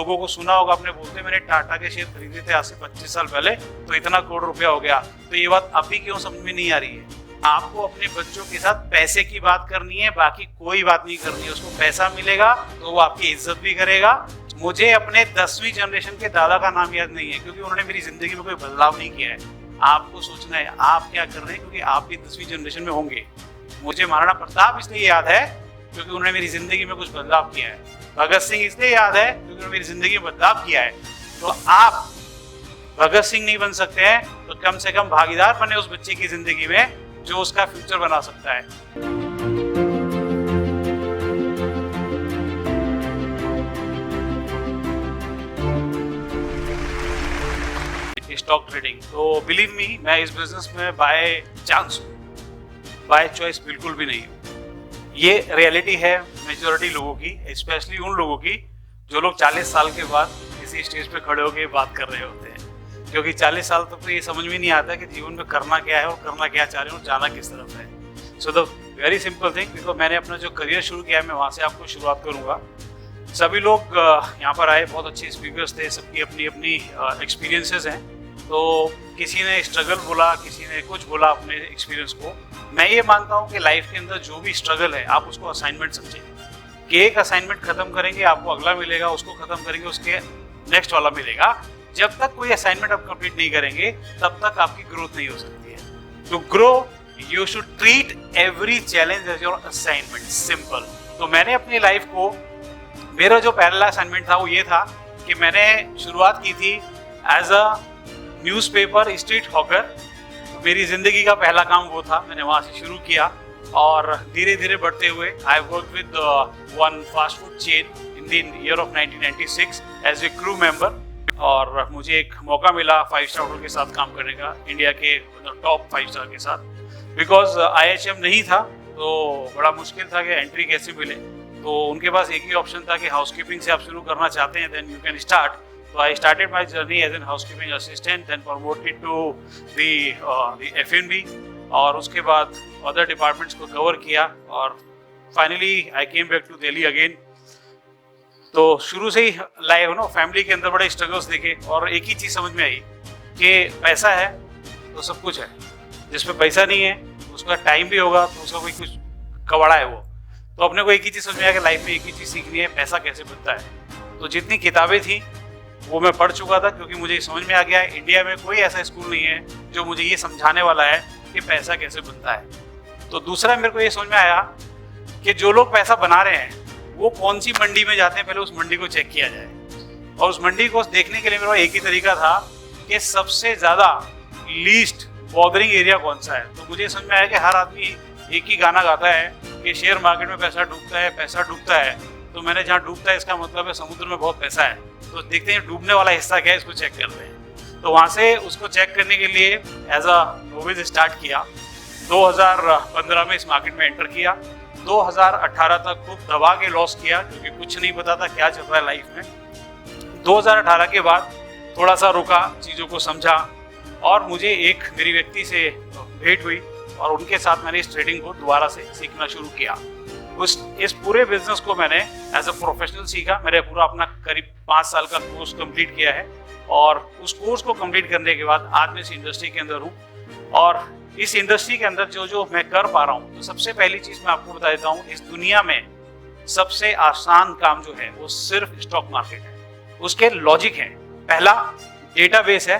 लोगों को सुना होगा, आपने बोलते मैंने टाटा के शेयर खरीदे थे आज से 25 साल पहले तो इतना करोड़ रुपया हो गया। तो ये बात अभी क्यों समझ में नहीं आ रही है? आपको अपने बच्चों के साथ पैसे की बात करनी है, बाकी कोई बात नहीं करनी है। उसको पैसा मिलेगा तो वो आपकी इज्जत भी करेगा। मुझे अपने 10वीं जनरेशन के दादा का नाम याद नहीं है क्योंकि उन्होंने मेरी जिंदगी में कोई बदलाव नहीं किया है। आपको सोचना है आप क्या कर रहे हैं, क्योंकि आप भी 10वीं जनरेशन में होंगे। मुझे महाराणा प्रताप इसलिए याद है क्योंकि उन्होंने मेरी जिंदगी में कुछ बदलाव किया है। भगत सिंह इसलिए याद है क्योंकि उन्होंने मेरी जिंदगी में बदलाव किया है। तो आप भगत सिंह नहीं बन सकते हैं तो कम से कम भागीदार बने उस बच्चे की जिंदगी में जो उसका फ्यूचर बना सकता है। स्टॉक ट्रेडिंग, तो बिलीव मी मैं इस बिजनेस में बाय चांस हूँ, बाय चॉइस बिल्कुल भी नहीं हूँ। ये रियलिटी है मेजॉरिटी लोगों की, स्पेशली उन लोगों की जो लोग 40 साल के बाद किसी स्टेज पे खड़े होकर बात कर रहे होते हैं, क्योंकि 40 साल तक तो ये समझ में नहीं आता कि जीवन में करना क्या है और करना क्या चाह रहे हैं और जाना किस तरफ है। So the very simple thing, because मैंने अपना जो करियर शुरू किया है मैं वहाँ से आपको शुरुआत करूँगा। सभी लोग यहाँ पर आए, बहुत अच्छे स्पीकर्स थे, सबकी अपनी अपनी एक्सपीरियंसेस हैं। तो किसी ने स्ट्रगल बोला, किसी ने कुछ बोला अपने एक्सपीरियंस को। मैं ये मानता हूँ कि लाइफ के अंदर जो भी स्ट्रगल है आप उसको असाइनमेंट समझें कि एक असाइनमेंट खत्म करेंगे आपको अगला मिलेगा, उसको खत्म करेंगे उसके नेक्स्ट वाला मिलेगा। जब तक कोई असाइनमेंट आप कंप्लीट नहीं करेंगे तब तक आपकी ग्रोथ नहीं हो सकती है। To grow you should treat every challenge as your assignment, simple. तो मैंने अपनी लाइफ को, मेरा जो पहला असाइनमेंट था वो ये था कि मैंने शुरुआत की थी as a newspaper street hawker. मेरी जिंदगी का पहला काम वो था, मैंने वहाँ से शुरू किया और धीरे धीरे बढ़ते हुए I work with one fast food chain in the year of 1996 as a crew member. और मुझे एक मौका मिला 5 स्टार होटल के साथ काम करने का, इंडिया के टॉप 5 स्टार के साथ। बिकॉज IHM नहीं था तो बड़ा मुश्किल था कि एंट्री कैसे मिले। तो उनके पास एक ही ऑप्शन था कि हाउसकीपिंग से आप शुरू करना चाहते हैं then you can start. So I started my journey as an housekeeping assistant, then promoted to the F&B और उसके बाद other departments को cover किया और finally I came back to Delhi again। तो शुरू से ही लाइफ फैमिली के अंदर बड़े स्ट्रगल्स देखे और एक ही चीज़ समझ में आई कि पैसा है तो सब कुछ है, जिस पे पैसा नहीं है उसका टाइम भी होगा तो उसका कोई कुछ कबाड़ा है वो। तो अपने को एक ही चीज़ समझ में आया कि लाइफ में एक ही चीज़ सीखनी है, पैसा कैसे बनता है। तो जितनी किताबें थी वो मैं पढ़ चुका था क्योंकि मुझे समझ में आ गया है इंडिया में कोई ऐसा स्कूल नहीं है जो मुझे ये समझाने वाला है कि पैसा कैसे बनता है। तो दूसरा मेरे को ये समझ में आया कि जो लोग पैसा बना रहे हैं वो कौन सी मंडी में जाते हैं, पहले उस मंडी को चेक किया जाए। और उस मंडी को देखने के लिए मेरा एक ही तरीका था कि सबसे ज़्यादा लीस्ट बॉदरिंग एरिया कौन सा है। तो मुझे समझ में आया कि हर आदमी एक ही गाना गाता है कि शेयर मार्केट में पैसा डूबता है, पैसा डूबता है। तो मैंने जहाँ डूबता है इसका मतलब है समुद्र में बहुत पैसा है, तो देखते हैं डूबने वाला हिस्सा क्या है, इसको चेक करते हैं। तो वहाँ से उसको चेक करने के लिए एज अ नोविस स्टार्ट किया। 2015 में इस मार्केट में एंटर किया। 2018 तक खूब दबा के लॉस किया क्योंकि कुछ नहीं पता था क्या चल रहा है लाइफ में। 2018 के बाद थोड़ा सा रुका, चीज़ों को समझा और मुझे एक मेरी व्यक्ति से भेंट हुई और उनके साथ मैंने इस ट्रेडिंग को दोबारा से सीखना शुरू किया। इस पूरे बिजनेस को मैंने एज अ प्रोफेशनल सीखा। मैंने पूरा अपना करीब 5 साल का कोर्स कंप्लीट किया है और उस कोर्स को कंप्लीट करने के बाद आज मैं इस इंडस्ट्री के अंदर हूँ। और इस इंडस्ट्री के अंदर जो मैं कर पा रहा हूँ, तो सबसे पहली चीज़ मैं आपको बता देता हूँ, इस दुनिया में सबसे आसान काम जो है वो सिर्फ स्टॉक मार्केट है। उसके लॉजिक है, पहला डेटाबेस है,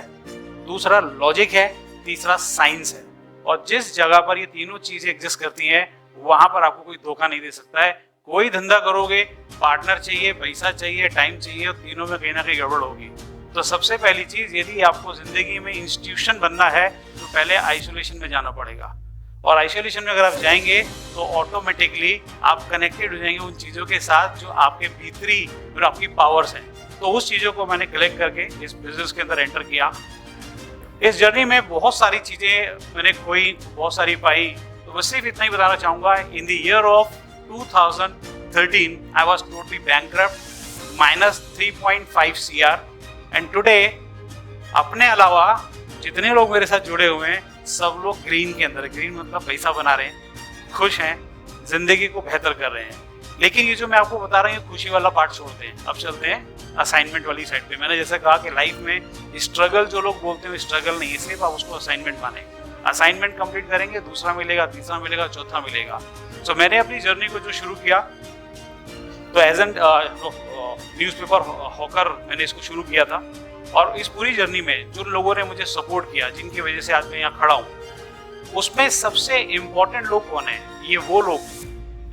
दूसरा लॉजिक है, तीसरा साइंस है। और जिस जगह पर ये तीनों चीज़ें एग्जिस्ट करती हैं वहां पर आपको कोई धोखा नहीं दे सकता है। कोई धंधा करोगे, पार्टनर चाहिए, पैसा चाहिए, टाइम चाहिए और तीनों में कहीं ना कहीं गड़बड़ होगी। तो सबसे पहली चीज, यदि आपको जिंदगी में इंस्टीट्यूशन बनना है तो पहले आइसोलेशन में जाना पड़ेगा। और आइसोलेशन में अगर आप जाएंगे तो ऑटोमेटिकली आप कनेक्टेड हो जाएंगे उन चीज़ों के साथ जो आपके भीतरी और आपकी पावर्स हैं। तो उस चीज़ों को मैंने कलेक्ट करके इस बिजनेस के अंदर एंटर किया। इस जर्नी में बहुत सारी चीज़ें मैंने खोई, बहुत सारी पाई। तो बस सिर्फ इतना ही बताना चाहूँगा, इन the year of 2013 I was totally bankrupt, -3.5 CR and today अपने अलावा जितने लोग मेरे साथ जुड़े हुए हैं सब लोग ग्रीन के अंदर, ग्रीन मतलब पैसा बना रहे हैं, खुश हैं, जिंदगी को बेहतर कर रहे हैं। लेकिन ये जो मैं आपको बता रहा हूँ, खुशी वाला पार्ट छोड़ते हैं, अब चलते हैं असाइनमेंट वाली साइड पे। मैंने जैसे कहा कि लाइफ में स्ट्रगल जो लोग बोलते हैं स्ट्रगल नहीं है, सिर्फ आप उसको असाइनमेंट माने। असाइनमेंट कंप्लीट करेंगे, दूसरा मिलेगा, तीसरा मिलेगा, चौथा मिलेगा। तो मैंने अपनी जर्नी को जो शुरू किया, तो एज एन न्यूज़पेपर हॉकर मैंने इसको शुरू किया था। और इस पूरी जर्नी में जो लोगों ने मुझे सपोर्ट किया, जिनकी वजह से आज मैं यहाँ खड़ा हूँ, उसमें सबसे इम्पोर्टेंट लोग कौन है? ये वो लोग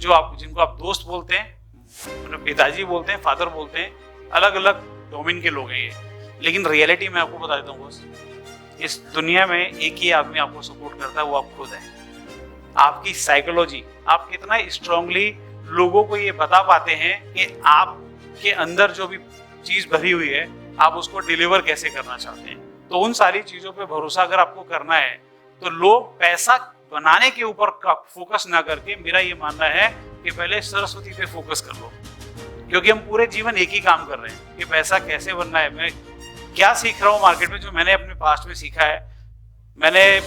जिनको आप दोस्त बोलते हैं, मतलब पिताजी बोलते हैं, फादर बोलते हैं, अलग अलग डोमेन के लोग हैं ये। लेकिन रियलिटी मैं आपको बता देता हूँ बस, इस दुनिया में एक ही आदमी आपको सपोर्ट करता है, वो आप खुद है। आपकी साइकोलॉजी, आप कितना स्ट्रांगली लोगों को ये बता पाते हैं कि आपके अंदर जो भी चीज भरी हुई है आप उसको डिलीवर कैसे करना चाहते हैं। तो उन सारी चीजों पे भरोसा अगर आपको करना है, तो लोग पैसा बनाने के ऊपर फोकस ना करके, मेरा ये मानना है कि पहले सरस्वती पे फोकस कर लो। क्योंकि हम पूरे जीवन एक ही काम कर रहे हैं कि पैसा कैसे बनना है। मैं क्या सीख रहा हूँ मार्केट में, जो मैंने अपने पास्ट में सीखा है। मैंने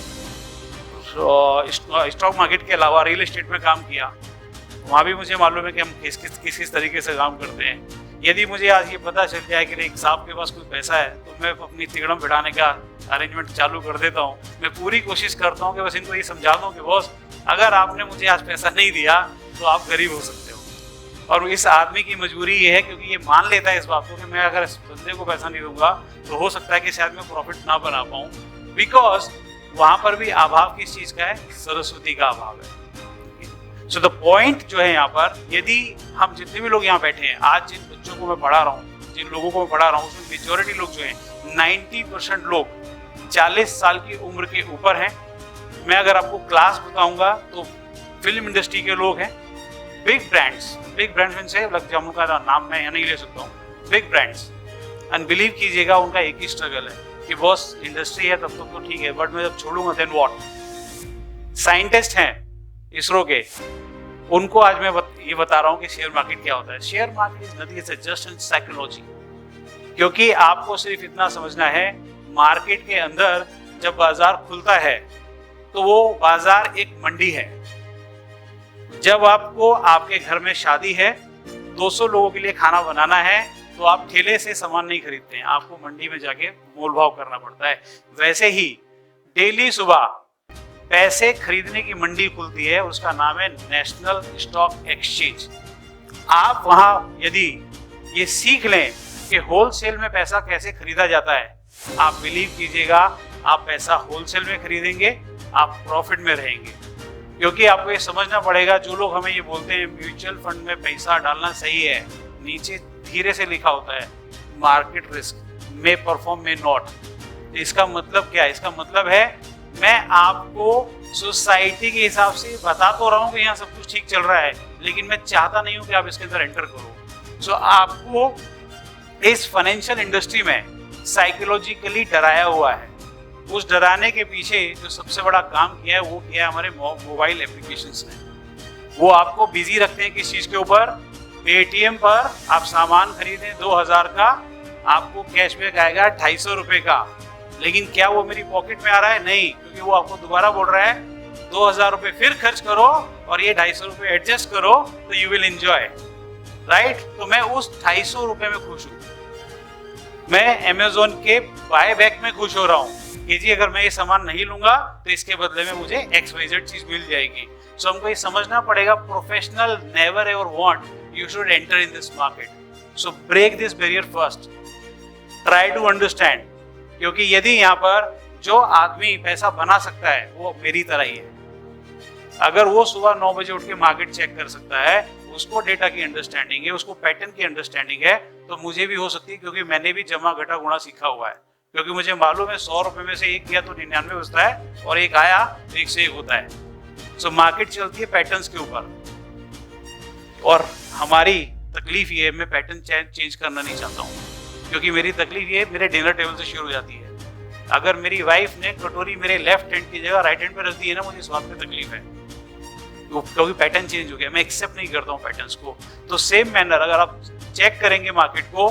स्टॉक मार्केट के अलावा रियल एस्टेट में काम किया, वहाँ भी मुझे मालूम है कि हम किस तरीके से काम करते हैं। यदि मुझे आज ये पता चल जाए कि एक साहब के पास कोई पैसा है, तो मैं अपनी तिगड़म बिठाने का अरेंजमेंट चालू कर देता हूँ। मैं पूरी कोशिश करता हूँ कि बस इनको ये समझा दूँ कि बॉस, अगर आपने मुझे आज पैसा नहीं दिया तो आप गरीब हो सकते हो। और इस आदमी की मजबूरी ये है, क्योंकि ये मान लेता है इस बात को कि मैं अगर इस बंदे को पैसा नहीं दूंगा तो हो सकता है कि शायद मैं प्रॉफिट ना बना पाऊँ। बिकॉज वहाँ पर भी अभाव किस चीज़ का है? सरस्वती का अभाव है। सो द पॉइंट जो है यहाँ पर, यदि हम जितने भी लोग यहाँ बैठे हैं, आज जिन बच्चों को मैं पढ़ा रहा हूँ, जिन लोगों को मैं पढ़ा रहा हूँ, उसमें मेजोरिटी लोग जो हैं, 90% लोग 40 साल की उम्र के ऊपर हैं। मैं अगर आपको क्लास बताऊंगा तो फिल्म इंडस्ट्री के लोग हैं, बिग ब्रांड्स में से लग जामुन का नाम मैं यहाँ नहीं ले सकता हूँ, बिग ब्रांड्स। एंड बिलीव कीजिएगा, उनका एक ही स्ट्रगल है कि बॉस इंडस्ट्री है तब तो ठीक है, बट मैं जब छोड़ूंगा देन व्हाट। साइंटिस्ट हैं इसरो के, उनको आज मैं ये बता रहा हूँ कि शेयर मार्केट क्या होता है। Share market is nothing, it's just an psychology. क्योंकि आपको सिर्फ इतना समझना है, मार्केट के अंदर जब बाजार खुलता है तो वो बाजार एक मंडी है। जब आपको आपके घर में शादी है, 200 लोगों के लिए खाना बनाना है, तो आप ठेले से सामान नहीं खरीदते हैं, आपको मंडी में जाके मोल भाव करना पड़ता है। वैसे ही डेली सुबह पैसे खरीदने की मंडी खुलती है, उसका नाम है नेशनल स्टॉक एक्सचेंज। आप वहां यदि ये सीख लें कि होलसेल में पैसा कैसे खरीदा जाता है, आप बिलीव कीजिएगा, आप पैसा होलसेल में खरीदेंगे, आप प्रॉफिट में रहेंगे। क्योंकि आपको ये समझना पड़ेगा, जो लोग हमें ये बोलते हैं म्यूचुअल फंड में पैसा डालना सही है, नीचे धीरे से लिखा होता है market risk may perform may not. इसका मतलब क्या है? इसका मतलब है मैं आपको सोसाइटी के हिसाब से बता तो रहा हूँ कि यहाँ सब कुछ ठीक चल रहा है, लेकिन मैं चाहता नहीं हूँ कि आप इसके अंदर एंटर करो। सो आपको इस फाइनेंशियल इंडस्ट्री में साइकोलॉजिकली डराया हुआ है। उस डराने के पीछे जो सबसे बड़ा काम किया है वो किया है हमारे मोबाइल एप्लीकेशंस ने। वो आपको बिजी रखते हैं किस चीज के ऊपर? पेटीएम पर आप सामान खरीदें 2000 का, आपको कैशबैक आएगा 250 रुपए का। लेकिन क्या वो मेरी पॉकेट में आ रहा है? नहीं, क्योंकि वो आपको दोबारा बोल रहा है 2000 रुपए फिर खर्च करो और ये 250 रुपए एडजस्ट करो तो यू विल एंजॉय, राइट? तो मैं उस 250 रुपए में खुश हूँ। मैं अमेजोन के बाय बैक में खुश हो रहा हूँ कि जी अगर मैं ये सामान नहीं लूंगा तो इसके बदले में मुझे XYZ चीज मिल जाएगी। सो हमको ये समझना पड़ेगा, professional never ever want you should enter in this market. So break this barrier first, try to understand. क्योंकि यदि यहाँ पर जो आदमी पैसा बना सकता है वो मेरी तरह ही है। अगर वो सुबह 9 बजे उठ के मार्केट चेक कर सकता है, उसको डेटा की अंडरस्टैंडिंग है, उसको पैटर्न की अंडरस्टैंडिंग है, तो मुझे भी हो सकती है, क्योंकि मैंने भी जमा घटा गुणा सीखा हुआ है। क्योंकि मुझे मालूम है 100 रुपए में से एक गया तो 99 बचता है और एक आया तो 1 से 1 होता है। सो मार्केट चलती है पैटर्न्स के ऊपर, और हमारी तकलीफ ये है, मैं पैटर्न चेंज करना नहीं चाहता हूँ। क्योंकि मेरी तकलीफ ये मेरे डिनर टेबल से शुरू हो जाती है। अगर मेरी वाइफ ने कटोरी मेरे लेफ्ट हैंड की जगह राइट हैंड पे रख दी है ना, मुझे इस बात में तकलीफ है, क्योंकि पैटर्न चेंज हो गया। मैं एक्सेप्ट नहीं करता हूँ पैटर्न्स को। तो सेम मैनर अगर आप चेक करेंगे मार्केट को,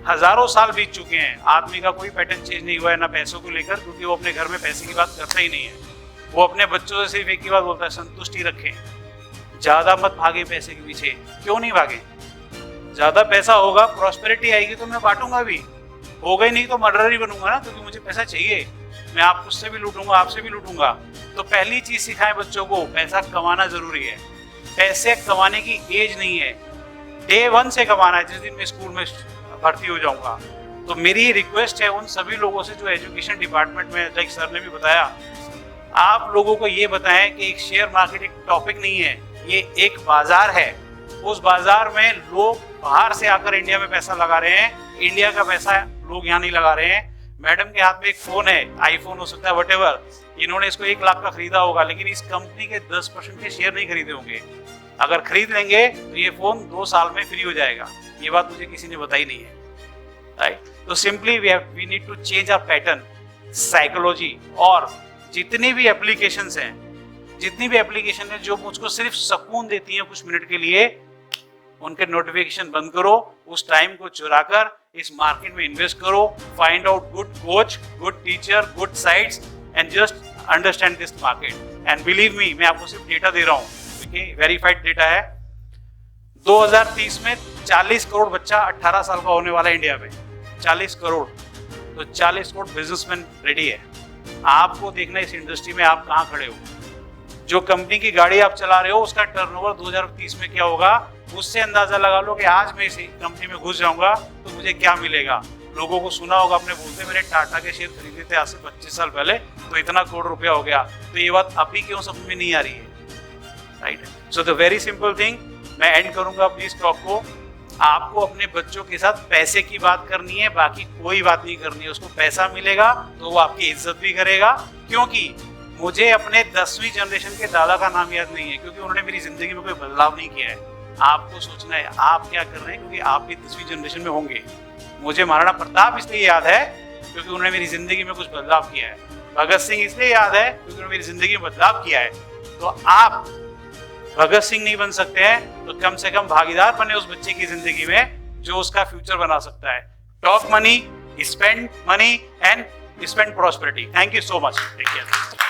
हजारों साल बीत चुके हैं, आदमी का कोई पैटर्न चेंज नहीं हुआ है ना पैसों को लेकर, क्योंकि वो अपने घर में पैसे की बात करता ही नहीं है। वो अपने बच्चों से सिर्फ एक ही बात बोलता है, संतुष्टि रखें, ज्यादा मत भागे पैसे के पीछे। क्यों नहीं भागे? ज्यादा पैसा होगा, प्रॉस्पेरिटी आएगी तो मैं बांटूंगा भी, होगा ही नहीं तो मर्डर ही बनूंगा ना, क्योंकि मुझे पैसा चाहिए। मैं आप उससे भी लूटूंगा, आपसे भी लूटूंगा। तो पहली चीज सिखाएं बच्चों को, पैसा कमाना जरूरी है। पैसे कमाने की एज नहीं है, डे 1 से कमाना है, जिस दिन मैं स्कूल में भर्ती हो जाऊंगा। तो मेरी रिक्वेस्ट है उन सभी लोगों से जो एजुकेशन डिपार्टमेंट में, लाइक सर ने भी बताया, आप लोगों को ये बताएं कि एक शेयर मार्केट एक टॉपिक नहीं है, ये एक बाजार है। उस बाजार में लोग बाहर से आकर इंडिया में पैसा लगा रहे हैं, इंडिया का पैसा लोग यहाँ नहीं लगा रहे हैं। मैडम के हाथ में एक फोन है, आईफोन हो सकता है, व्हाटएवर, इन्होंने इसको 1 लाख का खरीदा होगा, लेकिन इस कंपनी के 10% के शेयर नहीं खरीदे होंगे। अगर खरीद लेंगे तो ये फोन 2 साल में फ्री हो जाएगा। ये बात मुझे किसी ने बताई नहीं है, राइट? तो simply we need to change our pattern, psychology. और जितनी भी एप्लीकेशंस हैं, जितनी भी एप्लीकेशन है जो मुझको सिर्फ सुकून देती हैं कुछ मिनट के लिए, उनके नोटिफिकेशन बंद करो, उस टाइम को चुराकर इस मार्केट में इन्वेस्ट करो। Find out good coach, good teacher, good sites and just understand this market. And believe me, मैं आपको सिर्फ डेटा दे रहा हूँ, वेरीफाइड डेटा है। 2030 में 40 करोड़ बच्चा 18 साल का होने वाला है इंडिया में, 40 करोड़। तो 40 करोड़ बिजनेसमैन रेडी है। आपको देखना इस इंडस्ट्री में आप कहाँ खड़े हो। जो कंपनी की गाड़ी आप चला रहे हो उसका टर्नओवर 2030 में क्या होगा, उससे अंदाजा लगा लो कि आज मैं इसी कंपनी में घुस जाऊंगा तो मुझे क्या मिलेगा। लोगों को सुना होगा, अपने बोलते मैंने टाटा के शेयर खरीदे थे आज से 25 साल पहले तो इतना करोड़ रुपया हो गया। तो ये बात अभी क्यों समझ में नहीं आ रही है, right? So the very simple thing, मैं एंड करूंगा अपनी इस टॉक को। आपको अपने बच्चों के साथ पैसे की बात करनी है, बाकी कोई बात नहीं करनी है। उसको पैसा मिलेगा तो वो आपकी इज्जत भी करेगा। क्योंकि मुझे अपने 10वीं जनरेशन के दादा का नाम याद नहीं है, क्योंकि उन्होंने मेरी जिंदगी में कोई बदलाव नहीं किया है। आपको सोचना है आप क्या कर रहे हैं, क्योंकि आप भी 10वीं जनरेशन में होंगे। मुझे महाराणा प्रताप इसलिए याद है क्योंकि उन्होंने मेरी जिंदगी में कुछ बदलाव किया है। भगत सिंह इसलिए याद है क्योंकि उन्होंने मेरी जिंदगी में बदलाव किया है। तो आप भगत सिंह नहीं बन सकते हैं तो कम से कम भागीदार बने उस बच्चे की जिंदगी में जो उसका फ्यूचर बना सकता है। Talk money, spend money and spend prosperity. Thank you so much, take care.